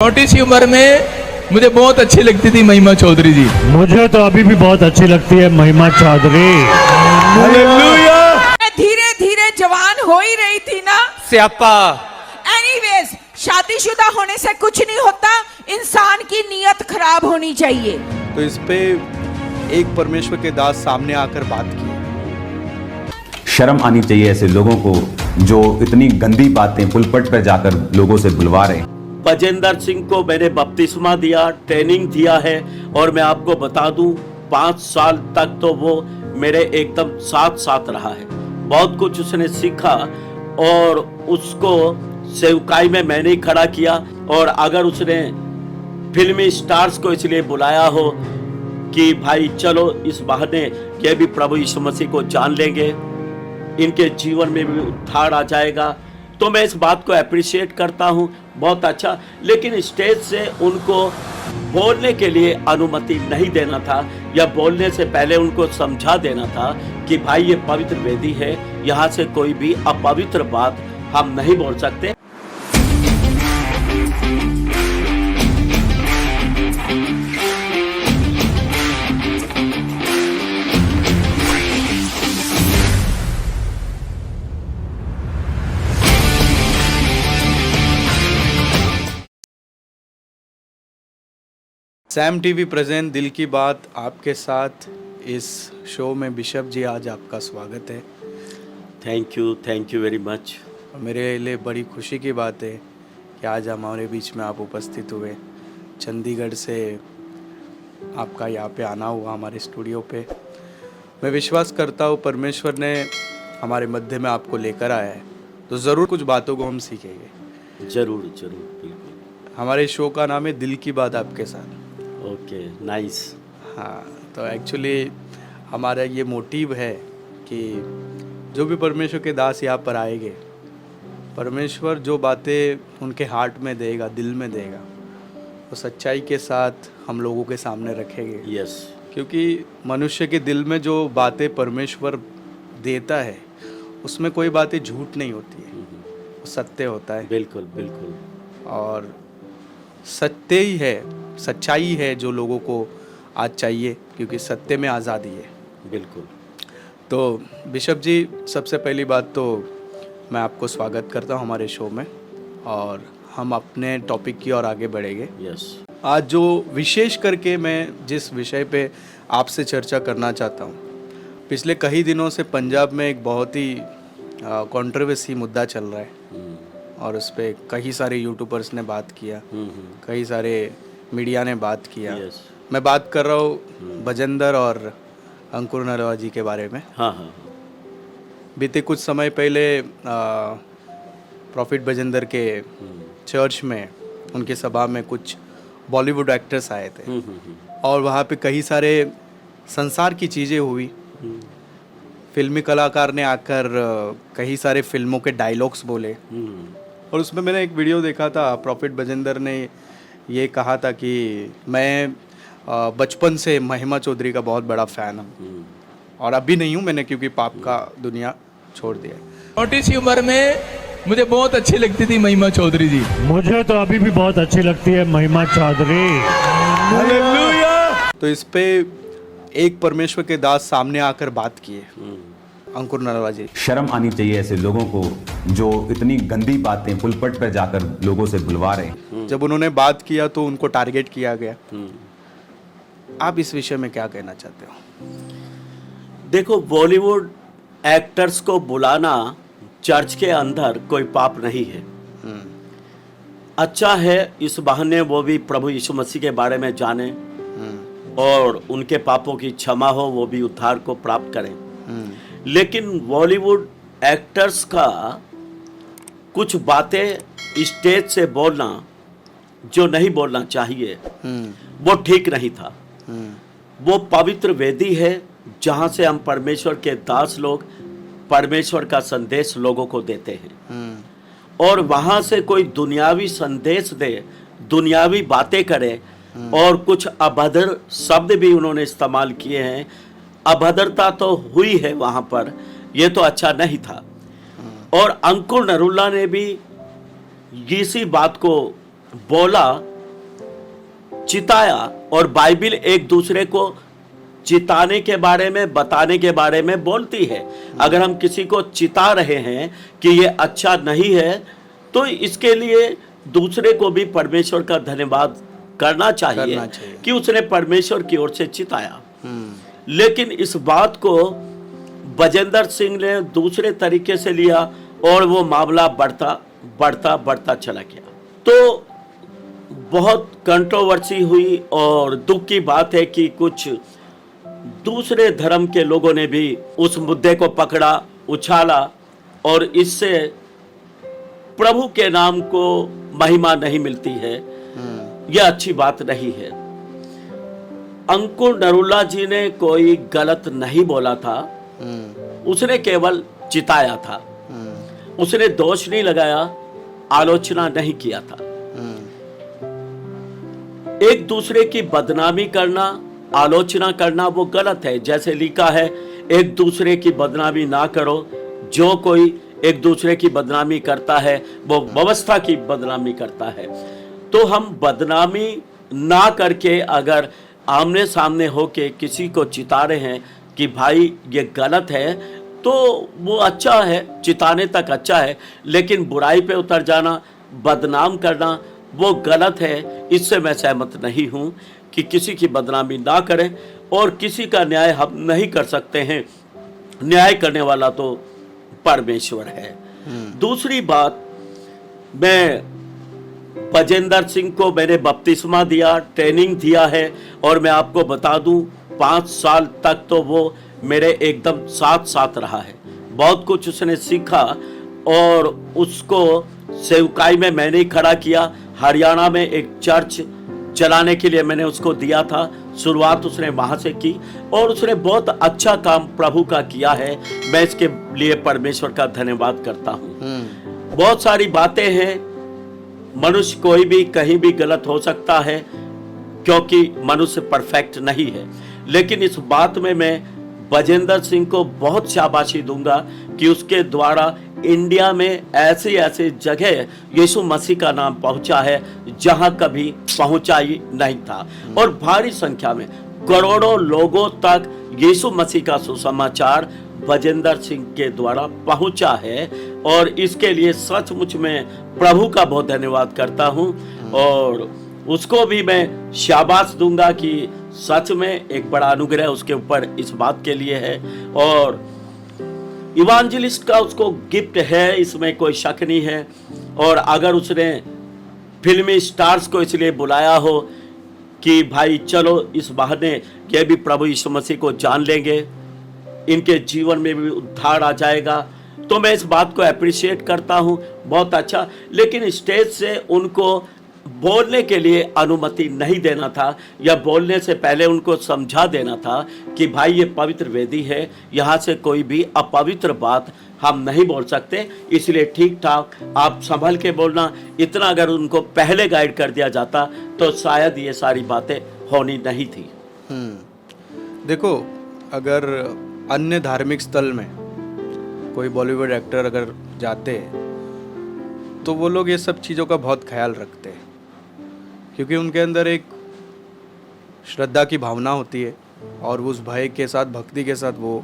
छोटी सी उम्र में मुझे बहुत अच्छी लगती थी महिमा चौधरी जी। मुझे तो अभी भी बहुत अच्छी लगती है महिमा चौधरी। हालेलुया। धीरे धीरे जवान हो ही रही थी ना। स्यापा। एनीवेज, शादीशुदा होने से कुछ नहीं होता, इंसान की नीयत खराब होनी चाहिए। तो इस पे एक परमेश्वर के दास सामने आकर बात की। शर्म आनी चाहिए ऐसे लोगों को जो इतनी गंदी बातें पुलपट पर जाकर लोगों से बुलवा रहे हैं। बजेंद्र सिंह को मैंने बपतिस्मा दिया, ट्रेनिंग दिया है, और मैं आपको बता दूं 5 साल तक तो वो मेरे एकदम साथ साथ रहा है। बहुत कुछ उसने सीखा और उसको सेवकाई में मैंने ही खड़ा किया। और अगर उसने फिल्मी स्टार्स को इसलिए बुलाया हो कि भाई चलो इस बहाने ये भी प्रभु यीशु मसीह को जान लेंगे, इनके जीवन में भी उद्धार आ जाएगा, तो मैं इस बात को अप्रिशिएट करता हूँ, बहुत अच्छा। लेकिन स्टेज से उनको बोलने के लिए अनुमति नहीं देना था, या बोलने से पहले उनको समझा देना था कि भाई ये पवित्र वेदी है, यहाँ से कोई भी अपवित्र बात हम नहीं बोल सकते। सैम टीवी प्रेजेंट दिल की बात आपके साथ इस शो में बिशप जी आज आपका स्वागत है। Thank you very much. मेरे लिए बड़ी खुशी की बात है कि आज हमारे बीच में आप उपस्थित हुए। चंडीगढ़ से आपका यहाँ पे आना हुआ हमारे स्टूडियो पे। मैं विश्वास करता हूँ परमेश्वर ने हमारे मध्य में आपको लेकर आया है, तो ज़रूर कुछ बातों को हम सीखेंगे। जरूर बिल्कुल। हमारे शो का नाम है दिल की बात आपके साथ। Okay, nice. हाँ, तो एक्चुअली हमारा ये मोटिव है कि जो भी परमेश्वर के दास यहाँ पर आएंगे, परमेश्वर जो बातें उनके हार्ट में देगा, दिल में देगा, वो सच्चाई के साथ हम लोगों के सामने रखेंगे। यस। क्योंकि मनुष्य के दिल में जो बातें परमेश्वर देता है उसमें कोई बातें झूठ नहीं होती है, वो सत्य होता है। बिल्कुल। और सत्य ही है, सच्चाई है जो लोगों को आज चाहिए, क्योंकि सत्य में आज़ादी है। बिल्कुल। तो बिशप जी, सबसे पहली बात तो मैं आपको स्वागत करता हूँ हमारे शो में, और हम अपने टॉपिक की ओर आगे बढ़ेंगे। यस। आज जो विशेष करके मैं जिस विषय पे आपसे चर्चा करना चाहता हूँ, पिछले कई दिनों से पंजाब में एक बहुत ही कंट्रोवर्सी मुद्दा चल रहा है, और उस पर कई सारे यूट्यूबर्स ने बात किया, कई सारे मीडिया ने बात किया। Yes. मैं बात कर रहा हूँ बजेंद्र और अंकुर नरवा जी के बारे में। हाँ। बीते कुछ समय पहले प्रॉफिट बजेंद्र के चर्च में, उनके सभा में कुछ बॉलीवुड एक्टर्स आए थे, और वहाँ पे कई सारे संसार की चीज़ें हुई। फिल्मी कलाकार ने आकर कई सारे फिल्मों के डायलॉग्स बोले, और उसमें मैंने एक वीडियो देखा था, प्रॉफिट बजेंद्र ने ये कहा था कि मैं बचपन से महिमा चौधरी का बहुत बड़ा फ़ैन हूँ, और अभी नहीं हूँ मैंने, क्योंकि पाप का दुनिया छोड़ दिया। छोटी सी उम्र में मुझे बहुत अच्छी लगती थी महिमा चौधरी जी। मुझे तो अभी भी बहुत अच्छी लगती है महिमा चौधरी। हालेलुया। तो इस पे एक परमेश्वर के दास सामने आकर बात किए, अंकुर नरवा जी। शर्म आनी चाहिए ऐसे लोगों को जो इतनी गंदी बातें पुलपट पर जाकर लोगों से बुलवा रहे हैं। जब उन्होंने बात किया तो उनको टारगेट किया गया। आप इस विषय में क्या कहना चाहते हो? देखो, बॉलीवुड एक्टर्स को बुलाना चर्च के अंदर कोई पाप नहीं है। अच्छा है, इस बहाने वो भी प्रभु यीशु मसीह के बारे में जाने, और उनके पापों की क्षमा हो, वो भी उद्धार को प्राप्त करें। लेकिन बॉलीवुड एक्टर्स का कुछ बातें स्टेज से बोलना जो नहीं बोलना चाहिए, वो ठीक नहीं था। वो पवित्र वेदी है जहां से हम परमेश्वर के दास लोग परमेश्वर का संदेश लोगों को देते हैं, और वहां से कोई दुनियावी संदेश दे, दुनियावी बातें करे, और कुछ अभद्र शब्द भी उन्होंने इस्तेमाल किए हैं। अभद्रता तो हुई है वहां पर, ये तो अच्छा नहीं था। और अंकुर नरुला ने भी इसी बात को बोला चिताया, और बाइबिल एक दूसरे को चिताने के बारे में, बताने के बारे में बोलती है। अगर हम किसी को चिता रहे हैं कि ये अच्छा नहीं है, तो इसके लिए दूसरे को भी परमेश्वर का धन्यवाद करना चाहिए कि उसने परमेश्वर की ओर से चिताया। लेकिन इस बात को बजेंद्र सिंह ने दूसरे तरीके से लिया और वो मामला बढ़ता बढ़ता बढ़ता चला गया। तो बहुत कंट्रोवर्सी हुई, और दुख की बात है कि कुछ दूसरे धर्म के लोगों ने भी उस मुद्दे को पकड़ा, उछाला, और इससे प्रभु के नाम को महिमा नहीं मिलती है। यह अच्छी बात नहीं है। अंकुर नरूला जी ने कोई गलत नहीं बोला था, उसने केवल चिताया था, उसने दोष नहीं लगाया, आलोचना नहीं किया था। एक दूसरे की बदनामी करना, आलोचना करना वो गलत है। जैसे लिखा है, एक दूसरे की बदनामी ना करो। जो कोई एक दूसरे की बदनामी करता है वो व्यवस्था की बदनामी करता है। तो हम बदनामी ना करके अगर आमने सामने होके किसी को चिता रहे हैं कि भाई ये गलत है, तो वो अच्छा है, चिताने तक अच्छा है। लेकिन बुराई पे उतर जाना, बदनाम करना, वो गलत है। इससे मैं सहमत नहीं हूँ कि किसी की बदनामी ना करें, और किसी का न्याय हम नहीं कर सकते हैं। न्याय करने वाला तो परमेश्वर है। दूसरी बात, मैं बजेंद्र सिंह को मैंने बपतिस्मा दिया, ट्रेनिंग दिया है, और मैं आपको बता दूं 5 साल तक तो वो मेरे एकदम साथ साथ रहा है। बहुत कुछ उसने सीखा, और उसको सेवकाई में मैंने ही खड़ा किया। हरियाणा में एक चर्च चलाने के लिए मैंने उसको दिया था। शुरुआत उसने वहां से की, और उसने बहुत अच्छा काम प्रभु का किया है। मैं इसके लिए परमेश्वर का धन्यवाद करता हूँ। बहुत सारी बातें हैं, मनुष्य कोई भी कहीं भी गलत हो सकता है, क्योंकि मनुष्य परफेक्ट नहीं है। लेकिन इस बात में मैं बजेंद्र सिंह को बहुत शाबाशी दूंगा कि उसके द्वारा इंडिया में ऐसी ऐसी जगह यीशु मसीह का नाम पहुंचा है जहां कभी पहुंचा ही नहीं था, और भारी संख्या में करोड़ों लोगों तक यीशु मसीह का सुसमाचार बजेंद्र सिंह के द्वारा पहुंचा है। और इसके लिए सचमुच में प्रभु का बहुत धन्यवाद करता हूं, और उसको भी मैं शाबाश दूंगा कि सच में एक बड़ा अनुग्रह उसके ऊपर इस बात के लिए है। और इवांजलिस्ट का उसको गिफ्ट है, इसमें कोई शक नहीं है। और अगर उसने फिल्मी स्टार्स को इसलिए बुलाया हो कि भाई चलो इस बहाने ये भी प्रभु यीशु मसीह को जान लेंगे, इनके जीवन में भी उद्धार आ जाएगा, तो मैं इस बात को अप्रिशिएट करता हूँ, बहुत अच्छा। लेकिन स्टेज से उनको बोलने के लिए अनुमति नहीं देना था, या बोलने से पहले उनको समझा देना था कि भाई ये पवित्र वेदी है, यहाँ से कोई भी अपवित्र बात हम नहीं बोल सकते, इसलिए ठीक ठाक आप संभल के बोलना। इतना अगर उनको पहले गाइड कर दिया जाता तो शायद ये सारी बातें होनी नहीं थी। देखो, अगर अन्य धार्मिक स्थल में कोई बॉलीवुड एक्टर अगर जाते हैं तो वो लोग ये सब चीज़ों का बहुत ख्याल रखते हैं, क्योंकि उनके अंदर एक श्रद्धा की भावना होती है, और उस भय के साथ, भक्ति के साथ वो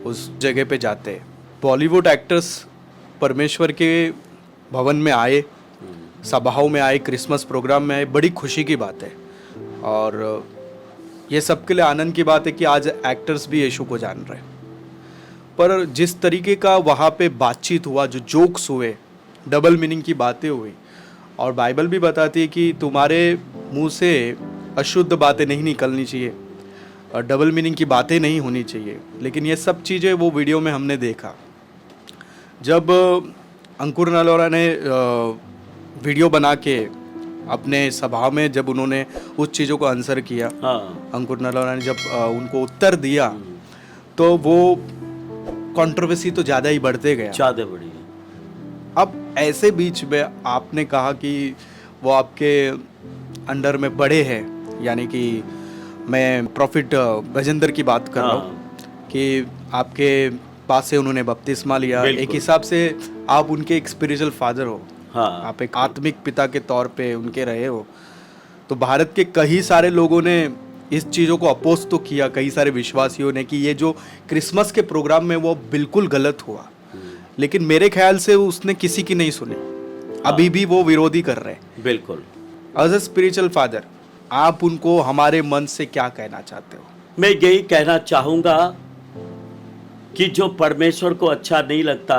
उस जगह पे जाते हैं। बॉलीवुड एक्टर्स परमेश्वर के भवन में आए, सभाओं में आए, क्रिसमस प्रोग्राम में आए, बड़ी खुशी की बात है। और ये सबके लिए आनंद की बात है कि आज एक्टर्स भी यीशु को जान रहे हैं। पर जिस तरीके का वहाँ पे बातचीत हुआ, जो जोक्स हुए, डबल मीनिंग की बातें हुई, और बाइबल भी बताती है कि तुम्हारे मुंह से अशुद्ध बातें नहीं निकलनी चाहिए और डबल मीनिंग की बातें नहीं होनी चाहिए। लेकिन ये सब चीज़ें वो वीडियो में हमने देखा। जब अंकुर नलोरा ने वीडियो बना के अपने सभा में जब उन्होंने उस चीज़ों को आंसर किया, अंकुर नलोरा ने जब उनको उत्तर दिया, तो वो कंट्रोवर्सी तो ज़्यादा ही बढ़ते गया, ज़्यादा बढ़ी। अब ऐसे बीच में आपने कहा कि वो आपके अंडर में बड़े हैं, यानी कि मैं प्रॉफिट बजेंद्र की बात कर रहा हूँ कि आपके पास से उन्होंने बपतिस्मा लिया, एक हिसाब से आप उनके एक स्पिरिचुअल फादर हो, आप एक आत्मिक पिता के तौर पे उनके रहे हो। तो भारत के कई सारे लोगों ने इस चीज़ों को अपोज तो किया, कई सारे विश्वासियों ने, कि ये जो क्रिसमस के प्रोग्राम में वो बिल्कुल गलत हुआ, लेकिन मेरे ख्याल से उसने किसी की नहीं सुनी। अभी भी वो विरोधी कर रहे हैं। बिल्कुल। एज अ स्पिरिचुअल फादर, आप उनको हमारे मन से क्या कहना चाहते हो? मैं यही कहना चाहूंगा कि जो परमेश्वर को अच्छा नहीं लगता,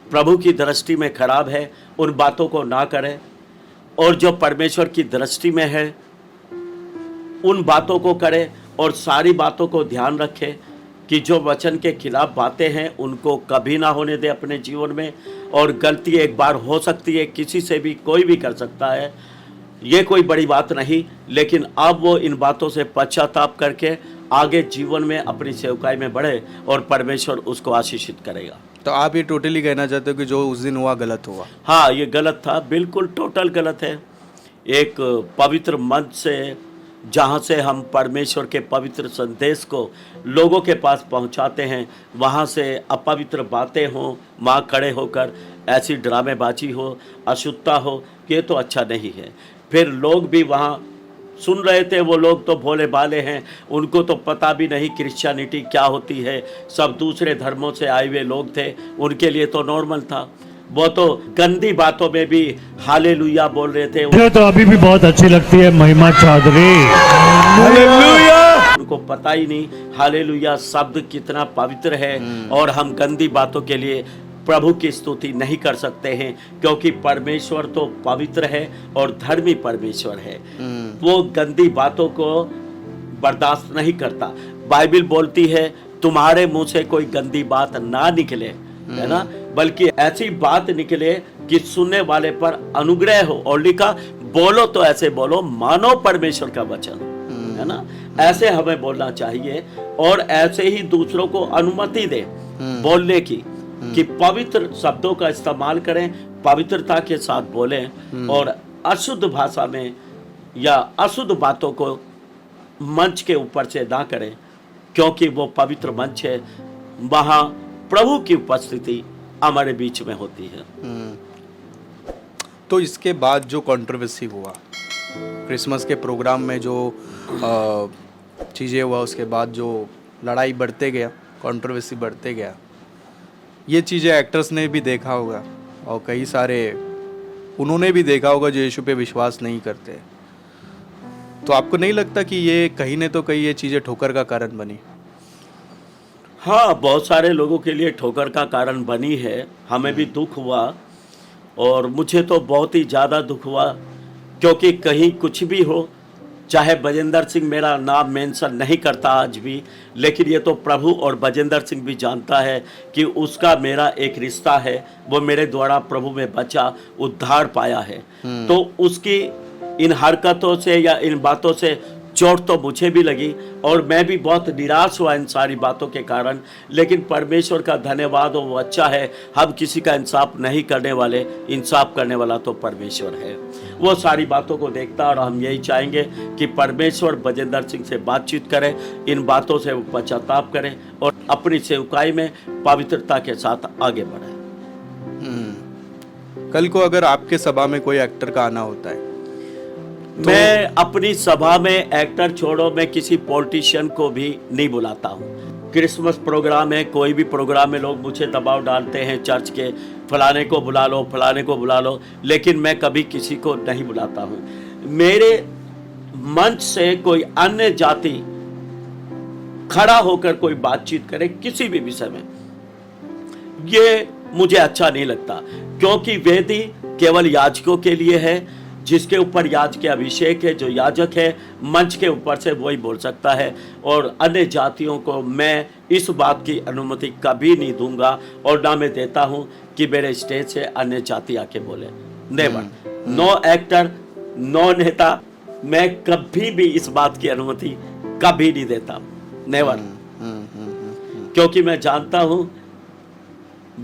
प्रभु की दृष्टि में खराब है, उन बातों को ना करें, और जो परमेश्वर की दृष्टि में है उन बातों को करें, और सारी बातों को ध्यान रखें कि जो वचन के खिलाफ बातें हैं उनको कभी ना होने दे अपने जीवन में। और गलती एक बार हो सकती है, किसी से भी कोई भी कर सकता है, ये कोई बड़ी बात नहीं, लेकिन अब वो इन बातों से पश्चाताप करके आगे जीवन में अपनी सेवकाई में बढ़े और परमेश्वर उसको आशीषित करेगा। तो आप ये टोटली कहना चाहते हो कि जो उस दिन हुआ गलत हुआ? हाँ, ये गलत था, बिल्कुल टोटल गलत है। एक पवित्र मंच से, जहाँ से हम परमेश्वर के पवित्र संदेश को लोगों के पास पहुँचाते हैं, वहाँ से अपवित्र बातें हों, वहाँ खड़े होकर ऐसी ड्रामेबाजी हो, अशुद्धता हो, ये तो अच्छा नहीं है। फिर लोग भी वहाँ सुन रहे थे, वो लोग तो भोले भाले हैं, उनको तो पता भी नहीं क्रिश्चियनिटी क्या होती है, सब दूसरे धर्मों से आए हुए लोग थे, उनके लिए तो नॉर्मल था। वो तो गंदी बातों में भी हालेलुया बोल रहे थे। मुझे तो अभी भी बहुत अच्छी लगती है महिमा चौधरी। उनको पता ही नहीं हालेलुया शब्द कितना पवित्र है, और हम गंदी बातों के लिए प्रभु की स्तुति नहीं कर सकते हैं, क्योंकि परमेश्वर तो पवित्र है और धर्मी परमेश्वर है। वो गंदी बातों को बर्दाश्त नहीं करता। बाइबल बोलती है तुम्हारे मुंह से कोई गंदी बात ना निकले, है ना, बल्कि ऐसी बात निकले कि सुनने वाले पर अनुग्रह हो। और लिखा, बोलो तो ऐसे बोलो मानो परमेश्वर का वचन, है ना, ऐसे हमें बोलना चाहिए, और ऐसे ही दूसरों को अनुमति दे बोलने की, कि पवित्र शब्दों का इस्तेमाल करें, पवित्रता के साथ बोलें, और अशुद्ध भाषा में या अशुद्ध बातों को मंच के ऊपर से ना करें, क्योंकि वो पवित्र मंच है, वहाँ प्रभु की उपस्थिति हमारे बीच में होती है। तो इसके बाद जो कंट्रोवर्सी हुआ क्रिसमस के प्रोग्राम में, जो चीज़ें हुआ, उसके बाद जो लड़ाई बढ़ते गया, कंट्रोवर्सी बढ़ते गया, ये चीज़ें एक्टर्स ने भी देखा होगा, और कई सारे उन्होंने भी देखा होगा जो यीशु पे विश्वास नहीं करते। तो आपको नहीं लगता कि ये कहीं न तो कहीं ये चीज़ें ठोकर का कारण बनी? हाँ, बहुत सारे लोगों के लिए ठोकर का कारण बनी है। हमें भी दुख हुआ, और मुझे तो बहुत ही ज़्यादा दुख हुआ, क्योंकि कहीं कुछ भी हो, चाहे बजेंद्र सिंह मेरा नाम मेंशन नहीं करता आज भी, लेकिन ये तो प्रभु और बजेंद्र सिंह भी जानता है कि उसका मेरा एक रिश्ता है, वो मेरे द्वारा प्रभु में बचा, उद्धार पाया है। तो उसकी इन हरकतों से या इन बातों से चोट तो मुझे भी लगी, और मैं भी बहुत निराश हुआ इन सारी बातों के कारण। लेकिन परमेश्वर का धन्यवाद हो, वो अच्छा है, हम किसी का इंसाफ नहीं करने वाले, इंसाफ करने वाला तो परमेश्वर है। वो सारी बातों को देखता, और हम यही चाहेंगे कि परमेश्वर बजेंद्र सिंह से बातचीत करें, इन बातों से वो पश्चाताप करें, और अपनी सेवकाई में पवित्रता के साथ आगे बढ़ें। कल को अगर आपके सभा में कोई एक्टर का आना होता है, मैं अपनी सभा में एक्टर छोड़ो, मैं किसी पॉलिटिशियन को भी नहीं बुलाता हूँ। क्रिसमस प्रोग्राम है, कोई भी प्रोग्राम में लोग मुझे दबाव डालते हैं चर्च के, फलाने को बुला लो, फलाने को बुला लो, लेकिन मैं कभी किसी को नहीं बुलाता हूँ। मेरे मंच से कोई अन्य जाति खड़ा होकर कोई बातचीत करे किसी भी विषय में, ये मुझे अच्छा नहीं लगता, क्योंकि वेदी केवल याजकों के लिए है, जिसके ऊपर याजक के अभिषेक है, जो याजक है मंच के ऊपर से वही बोल सकता है। और अन्य जातियों को मैं इस बात की अनुमति कभी नहीं दूंगा, और ना मैं देता हूं कि मेरे स्टेज से अन्य जाति आके बोले। नेवर, नो एक्टर, नो नेता, मैं कभी भी इस बात की अनुमति कभी नहीं देता, नेवर। क्योंकि मैं जानता हूं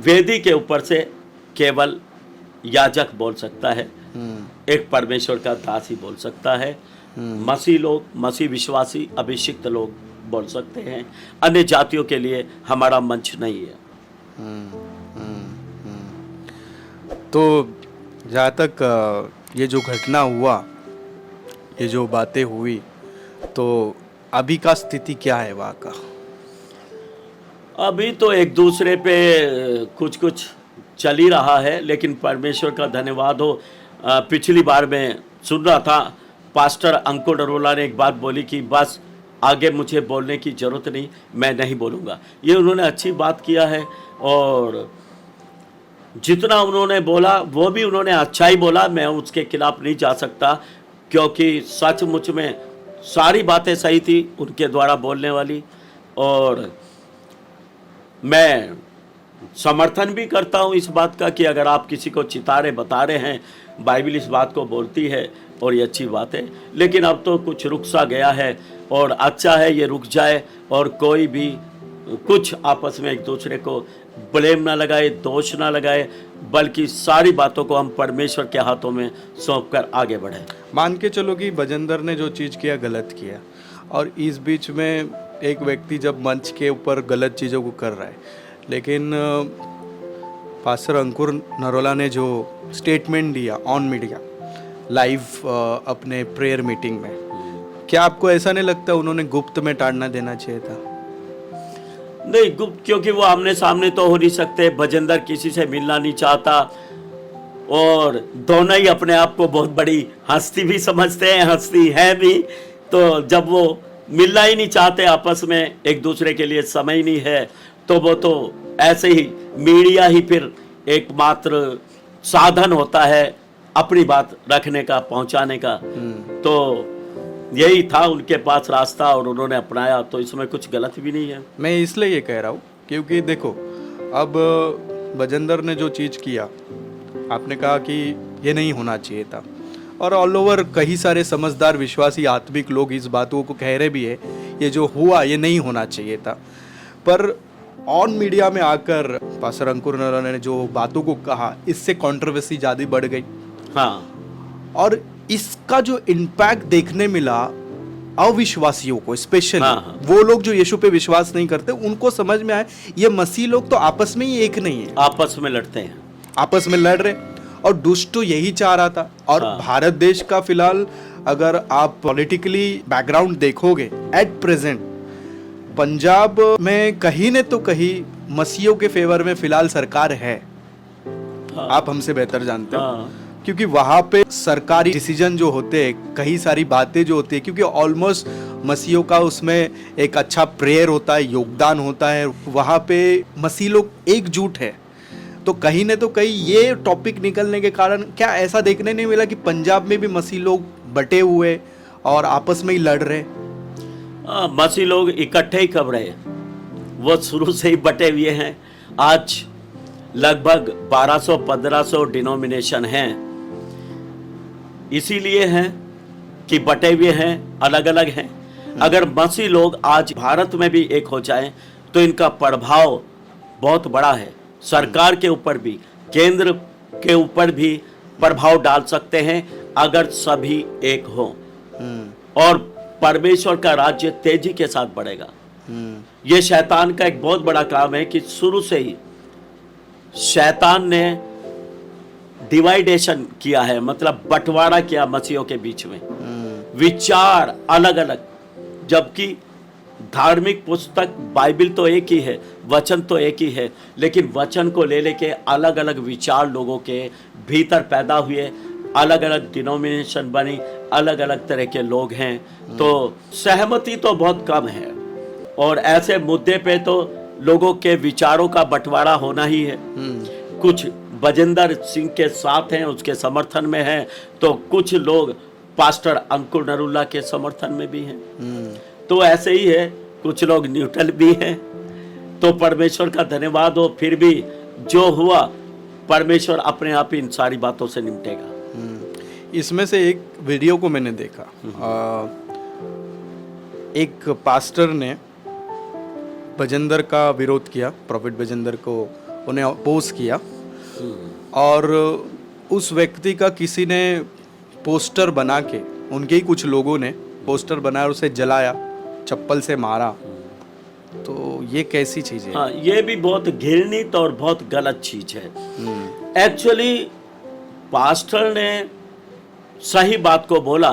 वेदी के ऊपर से केवल याजक बोल सकता है, एक परमेश्वर का दास ही बोल सकता है, मसीह लोग, मसीह विश्वासी अभिषिक्त लोग बोल सकते हैं, अन्य जातियों के लिए हमारा मंच नहीं है। तो जहाँ तक ये जो घटना हुआ, ये जो बातें हुई, तो अभी का स्थिति क्या है वहाँ का? अभी तो एक दूसरे पे कुछ कुछ चल ही रहा है, लेकिन परमेश्वर का धन्यवाद हो। पिछली बार मैं सुन रहा था, पास्टर अंकुर नरोला ने एक बात बोली कि बस आगे मुझे बोलने की ज़रूरत नहीं, मैं नहीं बोलूँगा। ये उन्होंने अच्छी बात किया है, और जितना उन्होंने बोला वो भी उन्होंने अच्छा ही बोला। मैं उसके खिलाफ नहीं जा सकता, क्योंकि सचमुच में सारी बातें सही थी उनके द्वारा बोलने वाली, और मैं समर्थन भी करता हूँ इस बात का कि अगर आप किसी को चितारे बता रहे हैं, बाइबल इस बात को बोलती है और ये अच्छी बात है। लेकिन अब तो कुछ रुक सा गया है, और अच्छा है ये रुक जाए, और कोई भी कुछ आपस में एक दूसरे को ब्लेम ना लगाए, दोष ना लगाए, बल्कि सारी बातों को हम परमेश्वर के हाथों में सौंप कर आगे बढ़े। मान के चलो कि बजेंद्र ने जो चीज़ किया गलत किया, और इस बीच में एक व्यक्ति जब मंच के ऊपर गलत चीज़ों को कर रहा है, लेकिन पास्टर अंकुर नरोला ने जो स्टेटमेंट दिया ऑन मीडिया लाइव अपने प्रेयर मीटिंग में, क्या आपको ऐसा नहीं लगता उन्होंने गुप्त में टाड़ना देना चाहिए था? नहीं गुप्त, क्योंकि वो आमने सामने तो हो नहीं सकते। बजेंद्र किसी से मिलना नहीं चाहता, और दोनों ही अपने आप को बहुत बड़ी हस्ती भी समझते हैं, हस्ती है भी। तो जब वो मिलना ही नहीं चाहते आपस में, एक दूसरे के लिए समय ही नहीं है, तो वो तो ऐसे ही मीडिया ही फिर एकमात्र साधन होता है अपनी बात रखने का, पहुंचाने का। तो यही था उनके पास रास्ता, और उन्होंने अपनाया, तो इसमें कुछ गलत भी नहीं है। मैं इसलिए ये कह रहा हूँ क्योंकि देखो, अब बजेंद्र ने जो चीज़ किया, आपने कहा कि ये नहीं होना चाहिए था, और ऑल ओवर कई सारे समझदार विश्वासी आत्मिक लोग इस बातों को कह रहे भी है, ये जो हुआ ये नहीं होना चाहिए था। पर ऑन मीडिया में आकर पास्टर अंकुर नरोला ने जो बातों को कहा, इससे कंट्रोवर्सी ज़्यादा बढ़ गई। हाँ, और इसका जो इम्पैक्ट देखने मिला अविश्वासियों को, स्पेशली हाँ। वो लोग जो यीशु पे विश्वास नहीं करते, उनको समझ में आया ये मसीह लोग तो आपस में ही एक नहीं है, आपस में लड़ते हैं, आपस में लड़ रहे। और दुष्ट तो यही चाह रहा था। और हाँ। भारत देश का फिलहाल अगर आप पॉलिटिकली बैकग्राउंड देखोगे, एट प्रेजेंट पंजाब में कहीं न तो कहीं मसीहों के फेवर में फिलहाल सरकार है। हाँ। आप हमसे बेहतर जानते हो। हाँ। क्योंकि वहाँ पे सरकारी डिसीजन जो होते हैं, कई सारी बातें जो होती है, क्योंकि ऑलमोस्ट मसीहों का उसमें एक अच्छा प्रेयर होता है, योगदान होता है, वहाँ पे मसीह लोग एकजुट है। तो कहीं न तो कहीं ये टॉपिक निकलने के कारण क्या ऐसा देखने नहीं मिला कि पंजाब में भी मसीह लोग बटे हुए और आपस में ही लड़ रहे? मसीह लोग इकट्ठे ही कब रहे, वो शुरू से ही बटे हुए हैं। आज लगभग 1200-1500 डिनोमिनेशन हैं, इसीलिए हैं कि बटे हुए हैं, अलग अलग हैं। अगर मसीह लोग आज भारत में भी एक हो जाएं, तो इनका प्रभाव बहुत बड़ा है। सरकार के ऊपर भी, केंद्र के ऊपर भी प्रभाव डाल सकते हैं अगर सभी एक हो, और परमेश्वर का राज्य तेजी के साथ बढ़ेगा। ये शैतान का एक बहुत बड़ा काम है कि शुरू से ही शैतान ने डिवाइडेशन किया है, मतलब बंटवारा किया मसीहों के बीच में, विचार अलग अलग, जबकि धार्मिक पुस्तक बाइबल तो एक ही है, वचन तो एक ही है, लेकिन वचन को ले लेके अलग अलग विचार लोगों के भीतर पैदा हुए, अलग अलग डिनोमिनेशन बनी, अलग अलग तरह के लोग हैं। तो सहमति तो बहुत कम है, और ऐसे मुद्दे पे तो लोगों के विचारों का बंटवारा होना ही है। कुछ बजेंद्र सिंह के साथ हैं, उसके समर्थन में हैं, तो कुछ लोग पास्टर अंकुर नरोला के समर्थन में भी हैं। तो ऐसे ही है, कुछ लोग न्यूट्रल भी हैं। तो परमेश्वर का धन्यवाद हो, फिर भी जो हुआ परमेश्वर अपने आप ही इन सारी बातों से निपटेगा। इसमें से एक वीडियो को मैंने देखा, एक पास्टर ने बजेंद्र का विरोध किया, प्रॉफिट बजेंद्र को उन्हें अपोज किया, और उस व्यक्ति का किसी ने पोस्टर बना के, उनके ही कुछ लोगों ने पोस्टर बनाया और उसे जलाया, चप्पल से मारा। तो ये कैसी चीज़ है? हाँ, ये भी बहुत घृणित और बहुत गलत चीज़ है। एक्चुअली पास्टर ने सही बात को बोला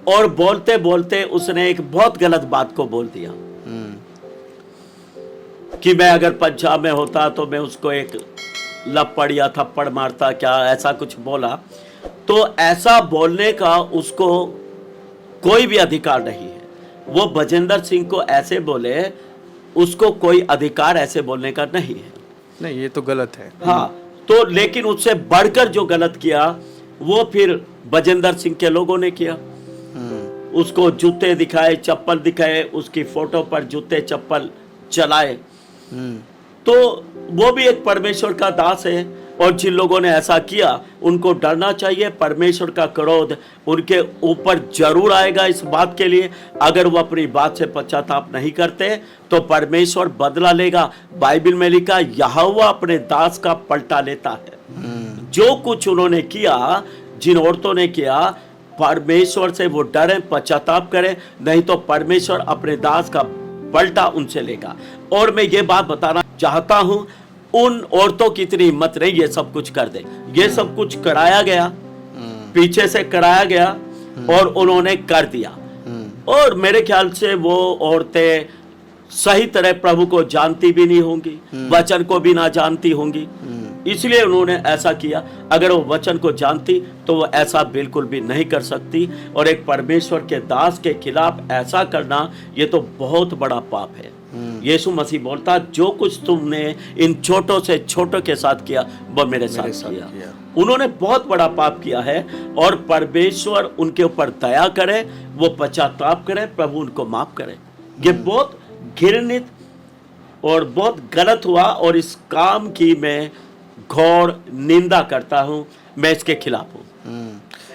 और बोलते बोलते उसने एक बहुत गलत बात को बोल दिया कि मैं अगर पंजाब में होता तो मैं उसको एक लपड़ या थप्पड़ मारता, क्या ऐसा कुछ बोला। तो ऐसा बोलने का उसको कोई भी अधिकार नहीं है। वो बजेंद्र सिंह को ऐसे बोले, उसको कोई अधिकार ऐसे बोलने का नहीं है। नहीं, ये तो गलत है। हाँ, तो लेकिन उससे बढ़कर जो गलत किया वो फिर बजेंद्र सिंह के लोगों ने किया। उसको जूते दिखाए, चप्पल दिखाए, उसकी फोटो पर जूते चप्पल चलाए। तो वो भी एक परमेश्वर का दास है, और जिन लोगों ने ऐसा किया उनको डरना चाहिए। परमेश्वर का क्रोध उनके ऊपर जरूर आएगा इस बात के लिए, अगर वो अपनी बात से पश्चाताप नहीं करते तो परमेश्वर बदला लेगा। बाइबल में लिखा, यहोवा अपने दास का पलटा लेता है। जो कुछ उन्होंने किया, जिन औरतों ने किया, परमेश्वर से वो डरे, पश्चाताप करें, नहीं तो परमेश्वर अपने दास का पलटा उनसे लेगा। और मैं ये बात बताना चाहता हूं, उन औरतों की इतनी हिम्मत नहीं ये सब कुछ कर दे। ये सब कुछ कराया गया, पीछे से कराया गया और उन्होंने कर दिया। और मेरे ख्याल से वो औरतें सही तरह प्रभु को जानती भी नहीं होंगी, वचन को भी ना जानती होंगी, इसलिए उन्होंने ऐसा किया। अगर वो वचन को जानती तो वो ऐसा बिल्कुल भी नहीं कर सकती। और एक परमेश्वर के दास के खिलाफ ऐसा करना, ये तो बहुत बड़ा पाप है। यीशु मसीह बोलता, जो कुछ तुमने इन छोटों से छोटों के साथ किया वो मेरे साथ किया। उन्होंने बहुत बड़ा पाप किया है, और परमेश्वर उनके ऊपर दया करे, वो पश्चाताप करे, प्रभु उनको माफ करे। ये बहुत घृणित और बहुत गलत हुआ, और इस काम की मैं घोर निंदा करता हूं। मैं इसके खिलाफ हूं।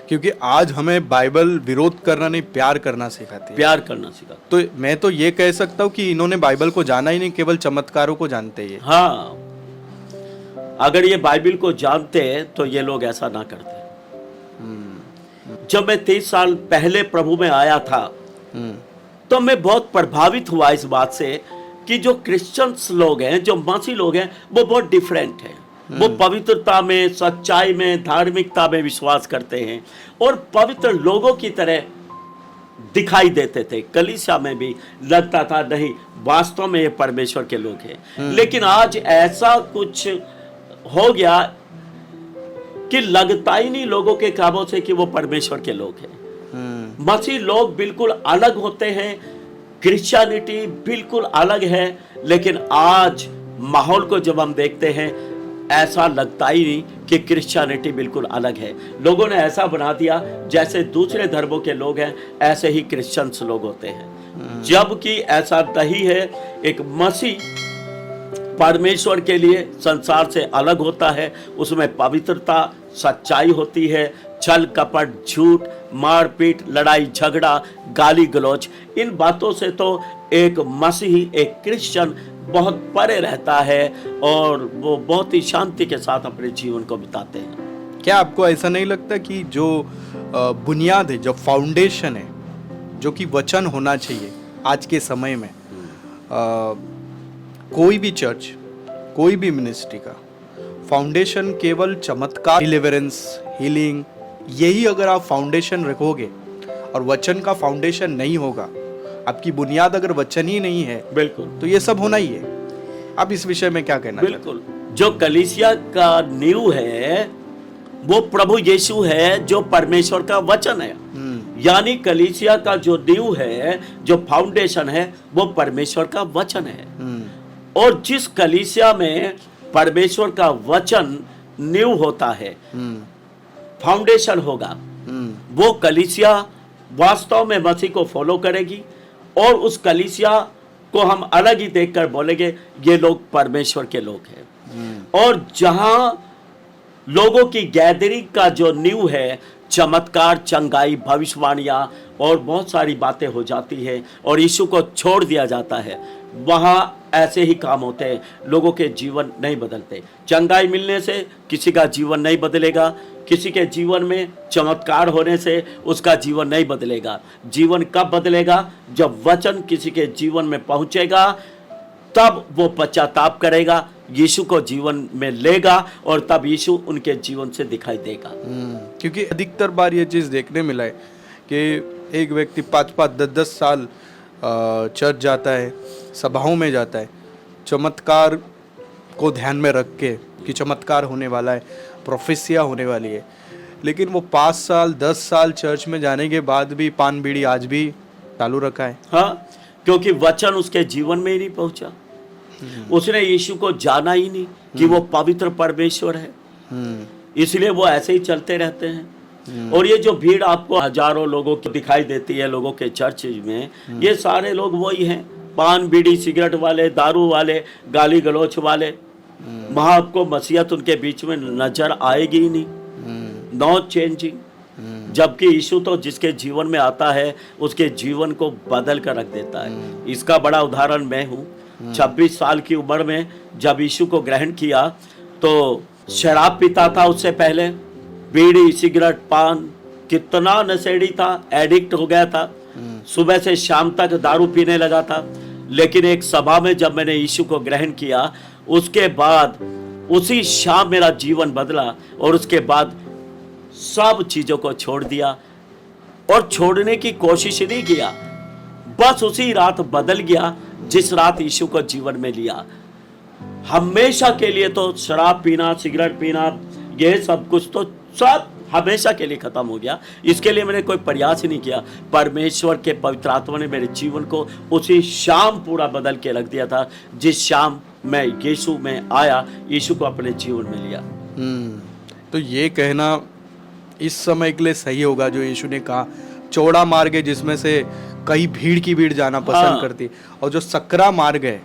क्योंकि आज हमें बाइबल विरोध करना नहीं, प्यार करना सिखाती है। प्यार करना सिखा। तो मैं तो ये कह सकता हूँ कि इन्होंने बाइबल को जाना ही नहीं, केवल चमत्कारों को जानते हैं। हाँ, अगर ये बाइबल को जानते तो ये लोग ऐसा ना करते। जब मैं 30 साल पहले प्रभु में आया था तो मैं बहुत प्रभावित हुआ इस बात से कि जो क्रिश्चियंस लोग हैं, जो मसीह लोग हैं, वो बहुत डिफरेंट हैं। वो पवित्रता में, सच्चाई में, धार्मिकता में विश्वास करते हैं और पवित्र लोगों की तरह दिखाई देते थे। कलीसिया में भी लगता था नहीं, वास्तव में ये परमेश्वर के लोग हैं। लेकिन आज ऐसा कुछ हो गया कि लगता ही नहीं लोगों के कामों से कि वो परमेश्वर के लोग हैं। मसीह लोग बिल्कुल अलग होते हैं, क्रिश्चियनिटी बिल्कुल अलग है। लेकिन आज माहौल को जब हम देखते हैं, ऐसा लगता ही नहीं कि क्रिश्चियनिटी बिल्कुल अलग है। लोगों ने ऐसा बना दिया जैसे दूसरे धर्मों के लोग हैं ऐसे ही क्रिश्चियंस लोग होते हैं, जबकि ऐसा नहीं है। एक मसीह परमेश्वर के लिए संसार से अलग होता है। उसमें पवित्रता, सच्चाई होती है। छल कपट, झूठ, मारपीट, लड़ाई झगड़ा, गाली गलौज, इन बातों से तो एक मसीही, एक क्रिश्चियन बहुत परे रहता है, और वो बहुत ही शांति के साथ अपने जीवन को बिताते हैं। क्या आपको ऐसा नहीं लगता कि जो बुनियाद है, जो फाउंडेशन है, जो कि वचन होना चाहिए आज के समय में, कोई भी चर्च, कोई भी मिनिस्ट्री का फाउंडेशन केवल चमत्कार, डिलीवरेंस, हीलिंग, यही अगर आप फाउंडेशन रखोगे और वचन का फाउंडेशन नहीं होगा, आपकी बुनियाद अगर वचन ही नहीं है, बिल्कुल, तो ये सब होना ही है। आप इस विषय में क्या कहना? बिल्कुल, जो कलीसिया का नींव है वो प्रभु यीशु है, जो परमेश्वर का वचन है। यानी कलीसिया का जो नींव है, जो फाउंडेशन है, वो परमेश्वर का वचन है। और जिस कलीसिया में परमेश्वर का वचन नींव होता है, फाउंडेशन होगा, वो कलीसिया वास्तव में मसीह को फॉलो करेगी, और उस कलीसिया को हम अलग ही देखकर बोलेंगे ये लोग परमेश्वर के लोग हैं। और जहां लोगों की गैदरिंग का जो नींव है, चमत्कार, चंगाई, भविष्यवाणियां और बहुत सारी बातें हो जाती है और यीशु को छोड़ दिया जाता है, वहां ऐसे ही काम होते हैं, लोगों के जीवन नहीं बदलते। चंगाई मिलने से किसी का जीवन नहीं बदलेगा, किसी के जीवन में चमत्कार होने से उसका जीवन नहीं बदलेगा। जीवन कब बदलेगा? जब वचन किसी के जीवन में पहुंचेगा, तब वो पश्चाताप करेगा, यीशु को जीवन में लेगा, और तब यीशु उनके जीवन से दिखाई देगा। क्योंकि अधिकतर बार ये चीज़ देखने मिला है कि एक व्यक्ति 5-5, 10-10 साल चर्च जाता है, सभाओं में जाता है, चमत्कार को ध्यान में रख के कि चमत्कार होने वाला है, प्रोफेसिया होने वाली है, लेकिन वो 5 साल 10 साल चर्च में जाने के बाद भी पान बीड़ी आज भी चालू रखा है। हाँ, क्योंकि वचन उसके जीवन में ही नहीं पहुंचा। उसने यीशु को जाना ही नहीं कि वो पवित्र परमेश्वर है, इसलिए वो ऐसे ही चलते रहते हैं। और ये जो भीड़ आपको हजारों लोगों की दिखाई देती है लोगों के चर्च में, ये सारे लोग वही हैं, पान बीड़ी सिगरेट वाले, दारू वाले, गाली गलौच वाले। वहां आपको मसीहत उनके बीच में नजर आएगी ही नहीं, नॉट चेंजिंग। जबकि यीशु तो जिसके जीवन में आता है उसके जीवन को बदल कर रख देता है। इसका बड़ा उदाहरण मैं हूँ। 26 साल की उम्र में जब यीशु को ग्रहण किया तो शराब पीता था, उससे पहले बीड़ी सिगरेट पान, कितना नशेड़ी था, एडिक्ट हो गया था, सुबह से शाम तक दारू पीने लगा था। लेकिन एक सभा में जब मैंने यीशु को ग्रहण किया, उसके बाद उसी शाम मेरा जीवन बदला और उसके बाद सब चीजों को छोड़ दिया और छोड़ने की कोशिश नहीं किया, बस उसी रात बदल गया जिस रात यीशु को जीवन में लिया। हमेशा के लिए तो शराब पीना, सिगरेट पीना, ये सब कुछ तो सब हमेशा के लिए खत्म हो गया। इसके लिए मैंने कोई प्रयास ही नहीं किया। परमेश्वर के पवित्र आत्मा ने मेरे जीवन को उसी शाम पूरा बदल के रख दिया था जिस शाम मैं यीशु में आया, यीशु को अपने जीवन में लिया। तो ये कहना इस समय के लिए सही होगा जो यीशु ने कहा, चौड़ा मार्ग है जिसमें से कई भीड़ की भीड़ जाना पसंद हाँ। करती, और जो सकरा मार्ग है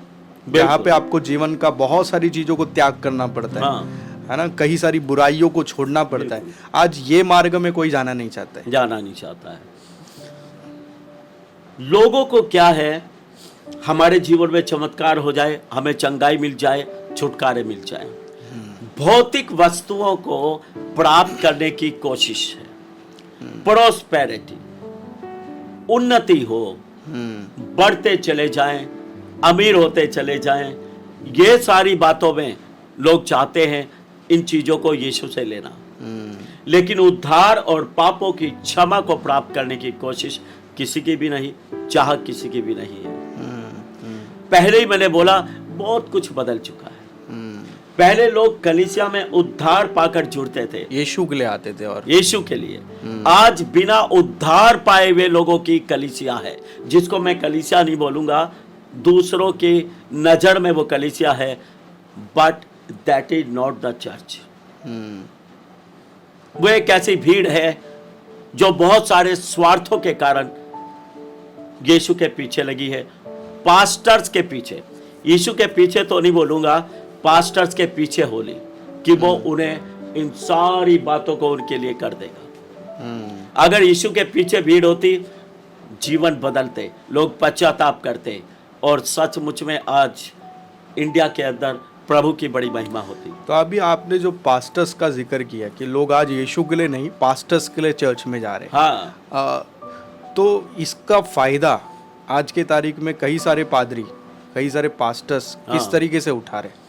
जहाँ पे आपको जीवन का बहुत सारी चीजों को त्याग करना पड़ता है, हाँ। है ना, कई सारी बुराइयों को छोड़ना पड़ता है। आज ये मार्ग में कोई जाना नहीं चाहता है, जाना नहीं चाहता है। लोगों को क्या है, हमारे जीवन में चमत्कार हो जाए, हमें चंगाई मिल जाए, छुटकारे मिल जाए, भौतिक वस्तुओं को प्राप्त करने की कोशिश है। प्रोस्पेरिटी, उन्नति हो, बढ़ते चले जाएं, अमीर होते चले जाएं, ये सारी बातों में लोग चाहते हैं इन चीजों को यीशु से लेना। लेकिन उद्धार और पापों की क्षमा को प्राप्त करने की कोशिश किसी की भी नहीं, चाह किसी की भी नहीं है। पहले ही मैंने बोला बहुत कुछ बदल चुका है। पहले लोग कलीसिया में उद्धार पाकर जुड़ते थे, यीशु के लिए आते थे, और यीशु के लिए। आज बिना उद्धार पाए हुए लोगों की कलीसिया है, जिसको मैं कलीसिया नहीं बोलूंगा, दूसरों की नजर में वो कलीसिया है, but that is not the church. वो एक ऐसी भीड़ है जो बहुत सारे स्वार्थों के कारण यीशु के पीछे लगी है, पास्टर्स के पीछे। यीशु के पीछे तो नहीं बोलूंगा, पास्टर्स के पीछे होली कि वो उन्हें इन सारी बातों को उनके लिए कर देगा। अगर यीशु के पीछे भीड़ होती, जीवन बदलते, लोग पश्चाताप करते, और सचमुच में आज इंडिया के अंदर प्रभु की बड़ी महिमा होती। तो अभी आपने जो पास्टर्स का जिक्र किया कि लोग आज यीशु के लिए नहीं, पास्टर्स के लिए चर्च में जा रहे हैं, हाँ, तो इसका फायदा आज के तारीख में कई सारे पादरी, कई सारे पास्टर्स किस हाँ। तरीके से उठा रहे हैं?